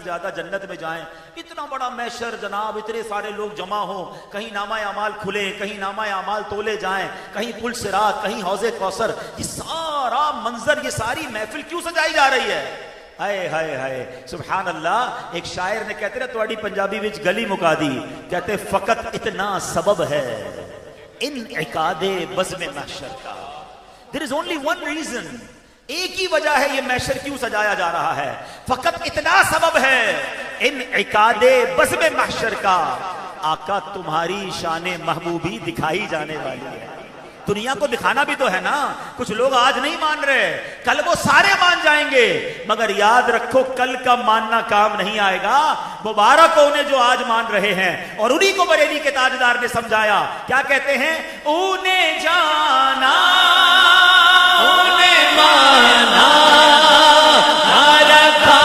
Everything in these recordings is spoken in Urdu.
زیادہ جنت میں جائیں. اتنا بڑا محشر جناب, اتنے سارے لوگ جمع ہوں, کہیں نامہ اعمال کھلے, کہیں نامہ اعمال تولے جائیں, کہیں پل صراط, کہیں حوض کوثر. یہ سارا منظر, یہ ساری محفل کیوں سجائی جا رہی ہے؟ ہائے ہائے ہائے سبحان اللہ. ایک شاعر نے کہتے نا تواڈی پنجابی وچ گلی مکا دی, کہتے فقط اتنا سبب ہے انعقاد بزم محشر کا. There is only one reason, ایک ہی وجہ ہے یہ محشر کیوں سجایا جا رہا ہے. فقط اتنا سبب ہے انعقاد بزم محشر کا. آقا تمہاری شان محبوبی دکھائی جانے والی ہے. دنیا کو دکھانا بھی تو ہے نا. کچھ لوگ آج نہیں مان رہے, کل وہ سارے مان جائیں گے, مگر یاد رکھو کل کا ماننا کام نہیں آئے گا. مبارک ہو انہیں جو آج مان رہے ہیں. اور انہی کو بریلی کے تاجدار نے سمجھایا, کیا کہتے ہیں؟ انہیں جانا انہیں مانا رکھا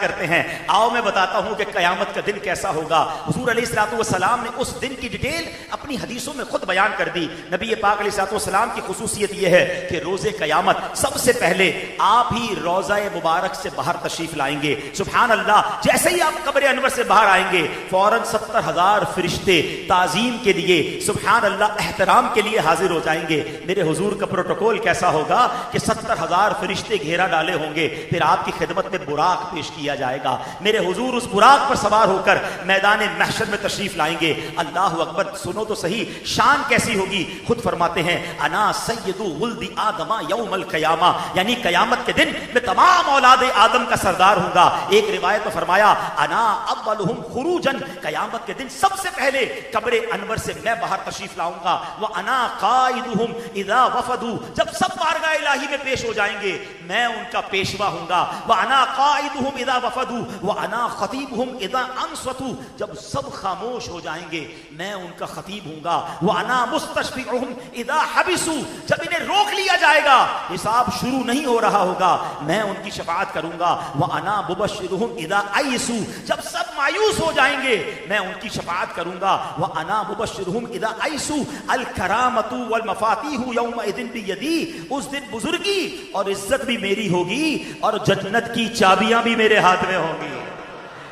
کرتے ہیں. آؤ میں بتاتا ہوں کہ قیامت کا دن کیسا ہوگا. حضور علیہ الصلوۃ والسلام نے اس دن کی ڈیٹیل اپنی حدیثوں میں خود بیان کر دی. نبی پاک علیہ الصلوۃ والسلام کی خصوصیت یہ ہے کہ روز قیامت سب سے پہلے آپ ہی روضہ مبارک سے باہر تشریف لائیں گے. سبحان اللہ. جیسے ہی آپ قبر انور سے باہر آئیں گے, فوراً 70,000 فرشتے تعظیم کے لیے, سبحان اللہ, احترام کے لیے حاضر ہو جائیں گے. میرے حضور کا پروٹوکول کیسا ہوگا کہ 70,000 فرشتے گھیرا ڈالے ہوں گے, پھر آپ کی خدمت میں براق پیش کیا جائے گا. میرے حضور اس براق پر سوار ہو کر میدان محشر میں تشریف لائیں گے. اللہ اکبر. سنو تو صحیح شان کیسی ہوگی. خود فرماتے ہیں انا سید ولد آدم یوم القیامہ, یعنی قیامت کے دن میں تمام اولاد آدم کا سردار ہوں گا. ایک روایت میں فرمایا انا اولہم خروجا, قیامت کے دن سب سے پہلے قبر انور سے میں باہر تشریف لاؤں گا. وانا قائدہم اذا وفدوا, جب سب بارگاہ الہی میں پیش ہو جائیں گے میں ان کا پیشوا ہوں گا. وانا قائدہم اذا وفدوا وانا خطیبہم اذا انصتوا, جب سب خاموش ہو جائیں گے میں ان کا خطیب ہوں گا. وانا مستشفعہم اذا حبسوا, جب انہیں روک لیا جائے گا, حساب شروع نہیں ہو رہا ہوگا, میں ان کی شفاعت کروں گا. وانا مبشرہم اذا ایسوا, جب سب مایوس ہو جائیں گے میں ان کی شفاعت کروں گا. وانا مبشرہم اذا ایسوا الکرامۃ والمفاتیح یومئذ بیدی, اس دن بزرگی اور عزت بھی میری ہوگی اور جنت کی چابیاں بھی میرے ہاتھ میں ہوں گی.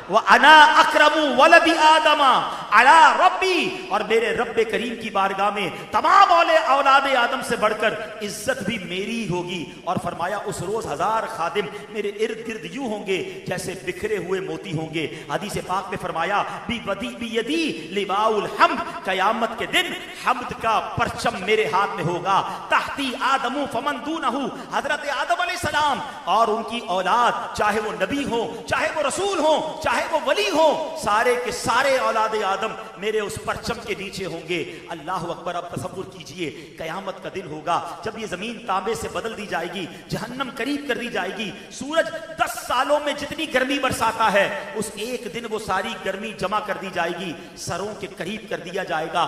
وَأَنَا أَكْرَمُ وَلَدِ آدَمَ عَلَىٰ رَبِّي, اور میرے رب کریم کی بارگاہ میں تمام اولاد آدم سے بڑھ کر عزت بھی میری ہوگی. اور فرمایا اس روز 1000 خادم میرے ارد گرد یوں ہوں گے جیسے بکھرے ہوئے موتی ہوں گے. حدیث پاک میں فرمایا بِيَدِي لِوَاءُ الْحَمْدِ, قیامت کے دن حمد کا پرچم میرے ہاتھ میں ہوگا. تحتی آدم فمن دونہ, حضرت آدم علیہ السلام اور ان کی اولاد, چاہے وہ نبی ہو, چاہے وہ رسول ہو, چاہے وہ ولی ہو, سارے کے سارے اولاد آدم میرے اس پرچم کے نیچے ہوں گے. اللہ اکبر. اب تصور کیجئے قیامت کا دن ہوگا جب یہ زمین تانبے سے بدل دی جائے گی, جہنم قریب کر دی جائے گی, سورج 10 سالوں میں جتنی گرمی برساتا ہے اس ایک دن وہ ساری گرمی جمع کر دی جائے گی, سروں کے قریب کر دیا جائے گا,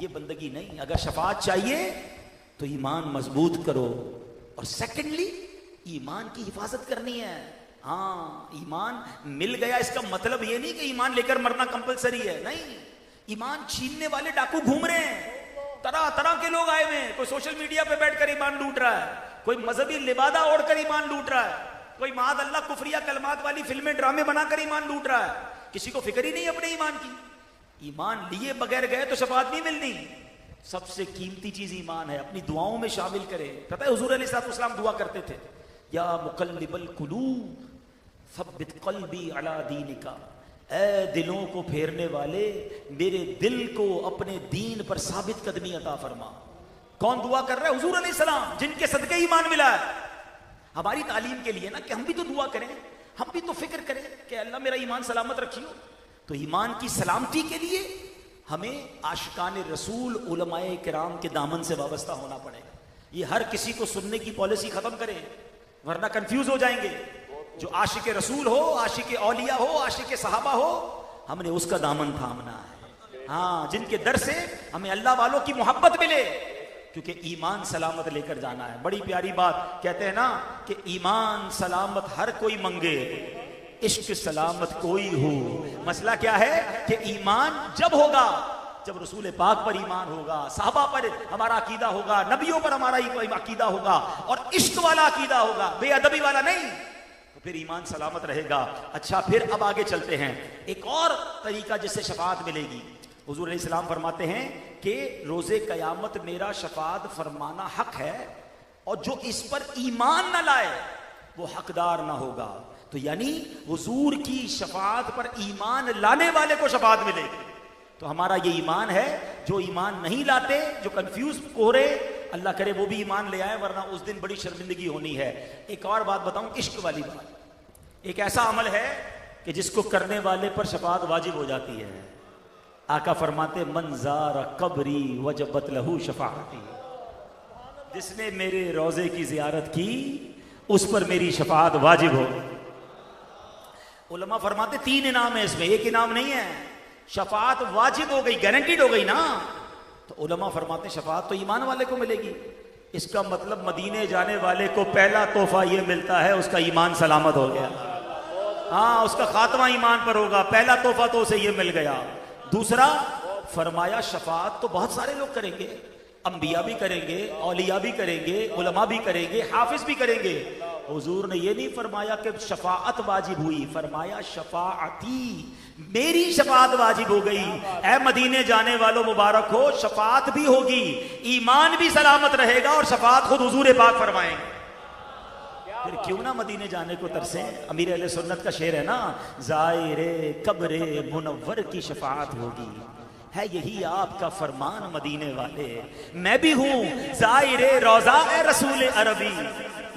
یہ بندگی نہیں. اگر شفاعت چاہیے تو ایمان مضبوط کرو, اور سیکنڈلی ایمان کی حفاظت کرنی ہے. ہاں ایمان مل گیا اس کا مطلب یہ نہیں کہ ایمان لے کر مرنا کمپلسری ہے, نہیں. ایمان چھیننے والے ڈاکو گھوم رہے ہیں, طرح طرح کے لوگ آئے ہوئے ہیں. کوئی سوشل میڈیا پہ بیٹھ کر ایمان لوٹ رہا ہے, کوئی مذہبی لبادہ اوڑھ کر ایمان لوٹ رہا ہے, کوئی معاذ اللہ کفریہ کلمات والی فلمیں ڈرامے بنا کر ایمان لوٹ رہا ہے. کسی کو فکر ہی نہیں اپنے ایمان کی. ایمان لیے بغیر گئے تو شفاعت نہیں ملنی. سب سے قیمتی چیز ایمان ہے, اپنی دعاؤں میں شامل کرے. پتہ ہے حضور علیہ الصلوۃ والسلام دعا کرتے تھے, یا مقلب القلوب ثبت قلبی علی دینک, اے دلوں کو پھیرنے والے میرے دل کو اپنے دین پر ثابت قدمی عطا فرما. کون دعا کر رہا ہے؟ حضور علیہ السلام, جن کے صدقے ایمان ملا ہے. ہماری تعلیم کے لیے نا کہ ہم بھی تو دعا کریں, ہم بھی تو فکر کریں کہ اللہ میرا ایمان سلامت رکھیو. تو ایمان کی سلامتی کے لیے ہمیں عاشقان رسول علماء کرام کے دامن سے وابستہ ہونا پڑے گا. یہ ہر کسی کو سننے کی پالیسی ختم کرے, ورنہ کنفیوز ہو جائیں گے. جو عاشق رسول ہو, عاشق اولیاء ہو, عاشق صحابہ ہو, ہم نے اس کا دامن تھامنا ہے. ہاں, جن کے در سے ہمیں اللہ والوں کی محبت ملے, کیونکہ ایمان سلامت لے کر جانا ہے. بڑی پیاری بات کہتے ہیں نا کہ ایمان سلامت ہر کوئی منگے, عشق سلامت کوئی ہو. مسئلہ کیا ہے کہ ایمان جب ہوگا جب رسول پاک پر ایمان ہوگا, صحابہ پر ہمارا عقیدہ ہوگا, نبیوں پر ہمارا عقیدہ ہوگا, اور عشق والا عقیدہ ہوگا, بے ادبی والا نہیں, تو پھر ایمان سلامت رہے گا. اچھا, پھر اب آگے چلتے ہیں. ایک اور طریقہ جس سے شفاعت ملے گی. حضور علیہ السلام فرماتے ہیں کہ روز قیامت میرا شفاعت فرمانا حق ہے, اور جو اس پر ایمان نہ لائے وہ حقدار نہ ہوگا. تو یعنی حضور کی شفاعت پر ایمان لانے والے کو شفاعت ملے گی. تو ہمارا یہ ایمان ہے. جو ایمان نہیں لاتے, جو کنفیوز کوہرے, اللہ کرے وہ بھی ایمان لے آئے, ورنہ اس دن بڑی شرمندگی ہونی ہے. ایک اور بات بتاؤں, عشق والی بات. ایک ایسا عمل ہے کہ جس کو کرنے والے پر شفاعت واجب ہو جاتی ہے. آقا فرماتے من زار قبری وجبت لہو شفاعتی, جس نے میرے روضے کی زیارت کی اس پر میری شفاعت واجب ہو. علماء فرماتے 3 انعام ہے اس میں, ایک انعام نہیں ہے. شفاعت واجب ہو گئی, گارنٹیڈ ہو گئی نا. تو علماء فرماتے شفاعت تو ایمان والے کو ملے گی. اس کا مطلب مدینے جانے والے کو پہلا تحفہ یہ ملتا ہے اس کا ایمان سلامت ہو گیا. ہاں, اس کا خاتمہ ایمان پر ہوگا. پہلا تحفہ تو اسے یہ مل گیا. دوسرا فرمایا شفاعت تو بہت سارے لوگ کریں گے, انبیاء بھی کریں گے, اولیاء بھی کریں گے, علماء بھی کریں گے, حافظ بھی کریں گے. حضور نے یہ نہیں فرمایا کہ شفاعت واجب ہوئی, فرمایا شفاعتی, میری شفاعت واجب ہو گئی. اے مدینے جانے والوں مبارک ہو, شفاعت بھی ہوگی, ایمان بھی سلامت رہے گا, اور شفاعت خود حضور پاک فرمائیں گے. پھر کیوں نہ مدینے جانے کو ترسیں. امیر اہل سنت کا شعر ہے نا, زائر قبر منور کی شفاعت ہوگی, ہے یہی آپ کا فرمان مدینے والے. میں بھی ہوں زائر روضہ اے رسول عربی,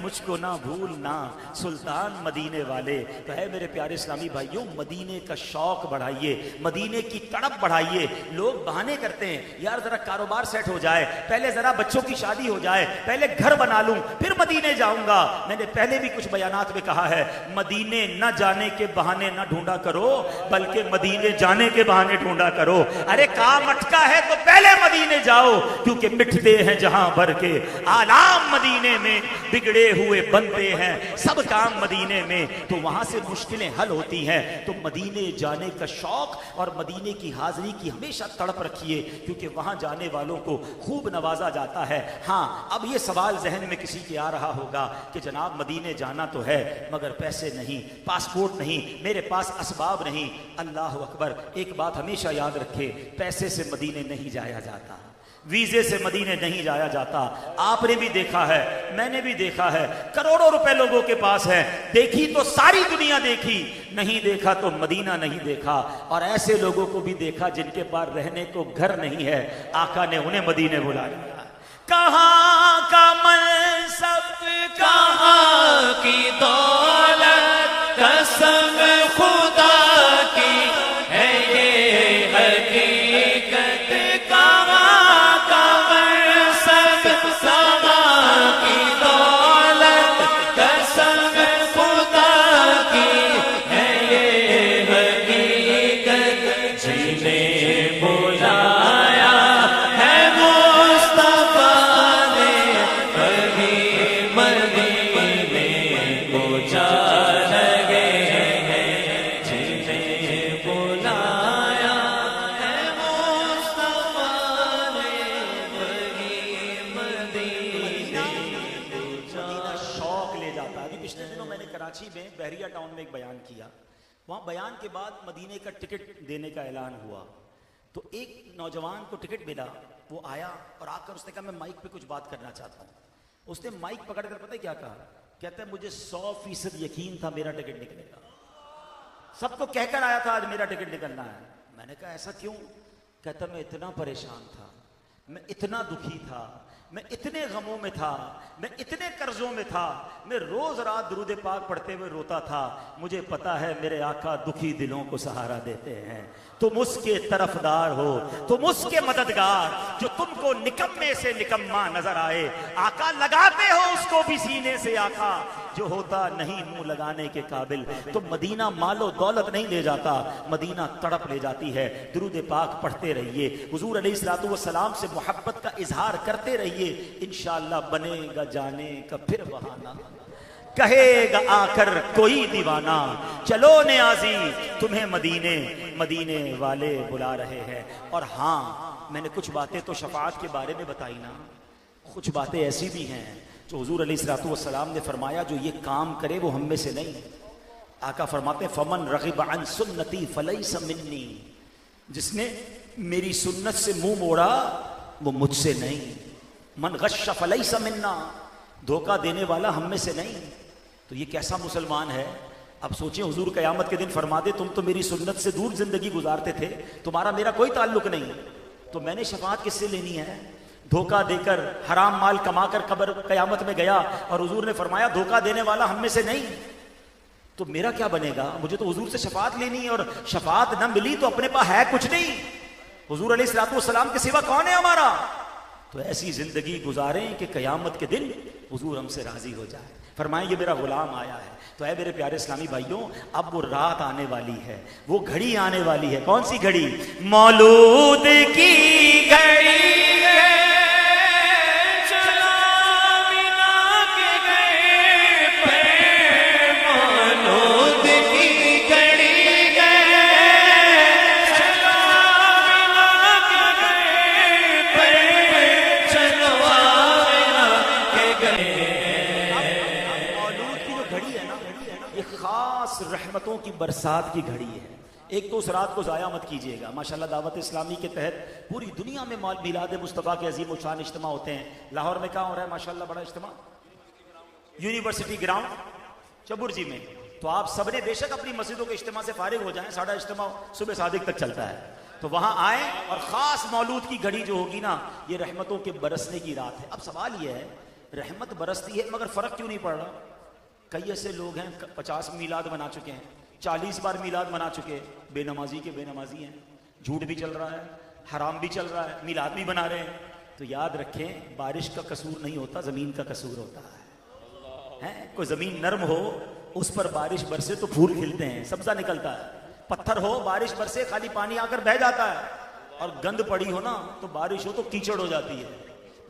مجھ کو نہ بھولنا سلطان مدینے والے. تو ہے میرے پیارے اسلامی بھائیوں, مدینے کا شوق بڑھائیے, مدینے کی تڑپ بڑھائیے. لوگ بہانے کرتے ہیں, یار ذرا کاروبار سیٹ ہو جائے, پہلے ذرا بچوں کی شادی ہو جائے, پہلے گھر بنا لوں پھر مدینے جاؤں گا. میں نے پہلے بھی کچھ بیانات میں کہا ہے, مدینے نہ جانے کے بہانے نہ ڈھونڈا کرو, بلکہ مدینے جانے کے بہانے ڈھونڈا کرو. ارے کام اٹکا ہے تو پہلے مدینے جاؤ, کیونکہ مٹتے ہیں جہاں بھر کے آلام مدینے میں, بگڑے ہوئے بنتے ہیں سب کام مدینے میں. تو وہاں سے مشکلیں حل ہوتی ہیں. تو مدینے جانے کا شوق اور مدینے کی حاضری کی ہمیشہ تڑپ رکھیے, کیونکہ وہاں جانے والوں کو خوب نوازا جاتا ہے. ہاں, اب یہ سوال ذہن میں کسی کے آ رہا ہوگا کہ جناب مدینے جانا تو ہے مگر پیسے نہیں, پاسپورٹ نہیں, میرے پاس اسباب نہیں. اللہ اکبر, ایک بات ہمیشہ یاد رکھے, پیسے سے مدینے نہیں جایا جاتا, ویزے سے مدینے نہیں جایا جاتا. آپ نے بھی دیکھا ہے, میں نے بھی دیکھا ہے, کروڑوں روپے لوگوں کے پاس ہے, دیکھی تو ساری دنیا دیکھی, نہیں دیکھا تو مدینہ نہیں دیکھا. اور ایسے لوگوں کو بھی دیکھا جن کے پاس رہنے کو گھر نہیں ہے, آقا نے انہیں مدینے بلا لیا. کہاں کا منصب, کہاں کی دولت, قسم خدا کی ہے یہ حقیقت. کہاں کا منصب, کہاں کی دولت, قسم خدا کی ہے یہ حقیقت. جنہیں بلایا بحریہ ٹاؤن میں ایک بیان کیا. وہاں بیان کے بعد مدینے کا ٹکٹ دینے کا اعلان ہوا. تو ایک نوجوان کو ٹکٹ ملا, وہ آیا اور آ کر اس نے کہا میں مائک پہ کچھ بات کرنا چاہتا ہوں. اس نے مائک پکڑ کر پتہ کیا کہا؟ کہتا ہے مجھے 100% یقین تھا میرا ٹکٹ نکلے گا, سب کو کہہ کر آیا تھا آج میرا ٹکٹ نکلنا ہے. میں نے کہا ایسا کیوں؟ کہتا میں اتنا پریشان تھا, میں اتنا دکھی تھا, میں اتنے غموں میں تھا, میں اتنے قرضوں میں تھا, میں روز رات درود پاک پڑھتے ہوئے روتا تھا. مجھے پتا ہے میرے آقا دکھی دلوں کو سہارا دیتے ہیں. تم اس کے طرفدار ہو, تم اس کے مددگار جو تم کو نکمے سے نکما نظر آئے. آقا لگاتے ہو اس کو بھی سینے سے, آقا جو ہوتا نہیں منہ لگانے کے قابل. تو مدینہ مال و دولت نہیں لے جاتا, مدینہ تڑپ لے جاتی ہے. درود پاک پڑھتے رہیے, حضور علیہ الصلوۃ والسلام سے محبت کا اظہار کرتے رہیے. انشاءاللہ بنے گا جانے کا پھر بہانہ, کہے گا آ کر کوئی دیوانہ, چلو نیازی تمہیں مدینے والے بلا رہے ہیں. اور ہاں میں نے کچھ باتیں تو شفاعت کے بارے میں بتائی نا, کچھ باتیں ایسی بھی ہیں جو حضور علیہ الصلوۃ والسلام نے فرمایا جو یہ کام کرے وہ ہم میں سے نہیں. آقا فرماتے ہیں فمن رغب عن سنتی فلیس منی, جس نے میری سنت سے منہ موڑا وہ مجھ سے نہیں. من غش فلیس منا, دھوکہ دینے والا ہم میں سے نہیں. تو یہ کیسا مسلمان ہے؟ اب سوچیں حضور قیامت کے دن فرما دے تم تو میری سنت سے دور زندگی گزارتے تھے, تمہارا میرا کوئی تعلق نہیں, تو میں نے شفاعت کس سے لینی ہے؟ دھوکہ دے کر حرام مال کما کر قبر قیامت میں گیا اور حضور نے فرمایا دھوکہ دینے والا ہم میں سے نہیں, تو میرا کیا بنے گا؟ مجھے تو حضور سے شفاعت لینی ہے, اور شفاعت نہ ملی تو اپنے پاس ہے کچھ نہیں. حضور علیہ الصلوۃ والسلام کے سوا کون ہے ہمارا؟ تو ایسی زندگی گزاریں کہ قیامت کے دن حضور ہم سے راضی ہو جائے. فرمائیں یہ میرا غلام آیا ہے. تو اے میرے پیارے اسلامی بھائیوں, اب وہ رات آنے والی ہے, وہ گھڑی آنے والی ہے. کون سی گھڑی؟ مولود کی گھڑی ہے, رحمتوں کی برسات کی گھڑی ہے. ایک تو اس رات کو ضائع مت کیجیے گا. ماشاءاللہ دعوت اسلامی کے تحت پوری دنیا میں میلاد مصطفیٰ کے عظیم الشان اجتماع ہوتے ہیں. لاہور میں کہاں ہو رہا ہے ماشاءاللہ بڑا اجتماع؟ یونیورسٹی گراؤنڈ چبرجی میں. تو آپ سب نے بے شک اپنی مسجدوں کے اجتماع سے فارغ ہو جائیں, ساڑھا اجتماع صبح صادق تک چلتا ہے, تو وہاں آئیں. اور خاص مولود کی گھڑی جو ہوگی نا, یہ رحمتوں کے برسنے کی رات ہے. اب سوال یہ ہے, رحمت برستی ہے مگر فرق کیوں نہیں پڑ رہا؟ کئی ایسے لوگ ہیں 50 میلاد بنا چکے ہیں, 40 بار میلاد بنا چکے, بے نمازی کے بے نمازی ہیں, جھوٹ بھی چل رہا ہے, حرام بھی چل رہا ہے, میلاد بھی بنا رہے ہیں. تو یاد رکھیں بارش کا قصور نہیں ہوتا, زمین کا قصور ہوتا ہے. کوئی زمین نرم ہو اس پر بارش برسے تو پھول کھلتے ہیں, سبزہ نکلتا ہے. پتھر ہو بارش برسے خالی پانی آ کر بہہ جاتا ہے, اور گند پڑی ہو نا تو بارش ہو تو کیچڑ ہو جاتی ہے.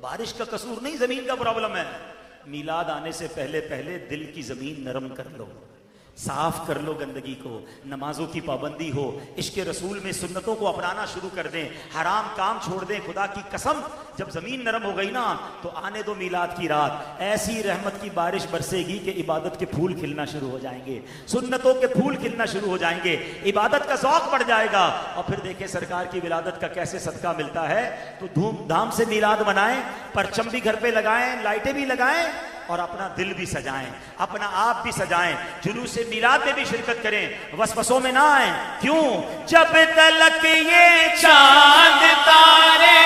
بارش کا قصور نہیں, زمین کا پرابلم ہے. میلاد آنے سے پہلے دل کی زمین نرم کر لو, صاف کر لو گندگی کو, نمازوں کی پابندی ہو, عشق رسول میں سنتوں کو اپنانا شروع کر دیں, حرام کام چھوڑ دیں. خدا کی قسم جب زمین نرم ہو گئی نا تو آنے دو میلاد کی رات, ایسی رحمت کی بارش برسے گی کہ عبادت کے پھول کھلنا شروع ہو جائیں گے, سنتوں کے پھول کھلنا شروع ہو جائیں گے, عبادت کا ذوق بڑھ جائے گا. اور پھر دیکھیں سرکار کی ولادت کا کیسے صدقہ ملتا ہے. تو دھوم دھام سے میلاد منائیں, پرچم بھی گھر پہ لگائیں, لائٹیں بھی لگائیں, اور اپنا دل بھی سجائیں, اپنا آپ بھی سجائیں. جلوس میلاد میں بھی شرکت کریں, وسوسوں میں نہ آئیں. کیوں؟ جب تلک یہ چاند تارے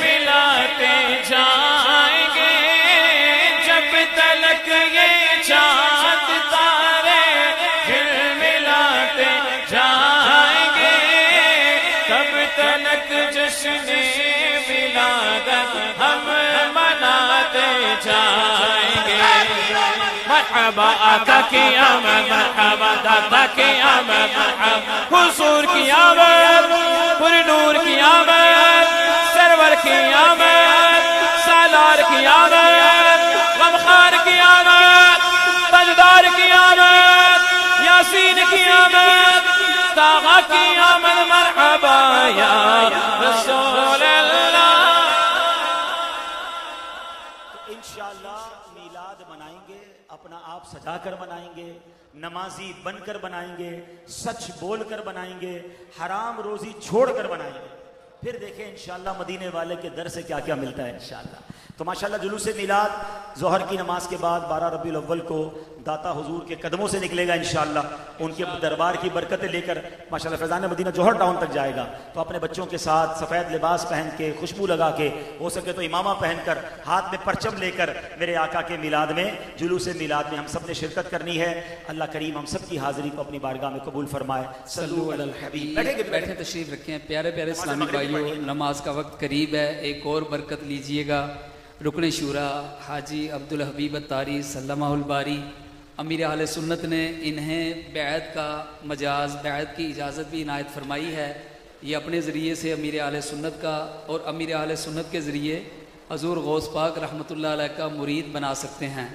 ملاتے جائیں گے, جب تلک یہ چاند تارے ملاتے جائیں گے, تب تلک جشن ولادت ہم مناتے جائیں گے. مرحبا آقا کی آمد, مرحبا دادا کی آمد, مرحبا حضور کی آمد, پر نور کی آمد, سرور کی آمد, سالار کی آمد, غمخار کی آمد, تاجدار کی آمد, یاسین کی آمد, طاغہ کی آمد. مرحبا یا رسول اللہ. انشاءاللہ میلاد منائیں گے, اپنا آپ سجا کر منائیں گے, نمازی بن کر بنائیں گے، سچ بول کر بنائیں گے، حرام روزی چھوڑ کر بنائیں گے، پھر دیکھیں انشاءاللہ مدینے والے کے در سے کیا کیا ملتا ہے انشاءاللہ۔ تو ماشاءاللہ جلوس میلاد ظہر کی نماز کے بعد 12 ربیع الاول کو داتا حضور کے قدموں سے نکلے گا انشاءاللہ، ان کے دربار کی برکتیں لے کر ماشاءاللہ فیضان مدینہ جوہر ٹاؤن تک جائے گا۔ تو اپنے بچوں کے ساتھ سفید لباس پہن کے، خوشبو لگا کے، ہو سکے تو امامہ پہن کر، ہاتھ میں پرچم لے کر میرے آقا کے میلاد میں، جلوس میلاد میں ہم سب نے شرکت کرنی ہے۔ اللہ کریم ہم سب کی حاضری کو اپنی بارگاہ میں قبول فرمائے۔ صلو علی الحبیب۔ بیٹھے تشریف رکھیں پیارے پیارے اسلامی بھائیوں، نماز کا وقت قریب ہے، ایک اور برکت لیجئے گا۔ رکن شورا حاجی عبدالحبیب اتاری سلمہ الباری امیر اہل سنت نے انہیں بیعت کا مجاز، بیعت کی اجازت بھی عنایت فرمائی ہے۔ یہ اپنے ذریعے سے امیر اہل سنت کا اور امیر اہل سنت کے ذریعے حضور غوث پاک رحمۃ اللہ علیہ کا مرید بنا سکتے ہیں۔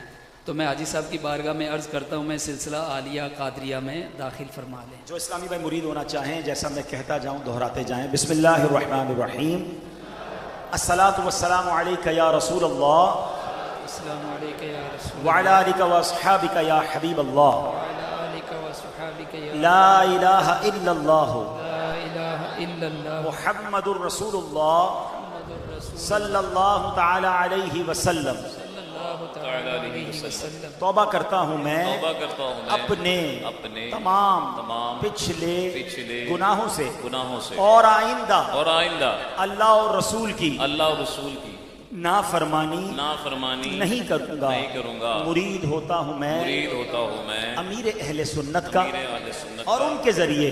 تو میں حاجی صاحب کی بارگاہ میں عرض کرتا ہوں، میں سلسلہ عالیہ قادریہ میں داخل فرما لیں۔ جو اسلامی بھائی مرید ہونا چاہیں، جیسا میں کہتا جاؤں دہراتے جائیں۔ بسم اللہ الرحمن الرحیم۔ الصلاۃ والسلام علیک یا رسول اللہ السلام علیکم یا رسول وعلی آلک واصحابک یا حبیب اللہ، وعلی آلک وصحبک یا لا الہ الا اللہ لا الہ الا اللہ محمد الرسول اللہ محمد الرسول صلی اللہ تعالی علیہ وسلم۔ صلی اللہ تعالی علیہ وسلم۔ توبہ کرتا ہوں میں توبہ کرتا ہوں میں اپنے تمام پچھلے گناہوں سے اور آئندہ اللہ اور رسول کی نافرمانی نہیں کروں گا۔ مرید ہوتا ہوں میں امیر اہل سنت کا اور ان کے ذریعے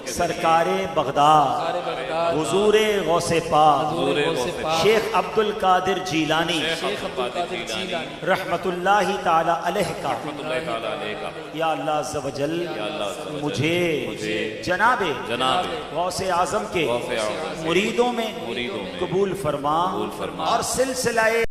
سرکار بغداد حضور غوث پاک شیخ عبد القادر جیلانی رحمت اللہ تعالی علیہ کا یا اللہ عز و جل مجھے جناب غوث اعظم کے مریدوں میں قبول فرما اور سلسلہ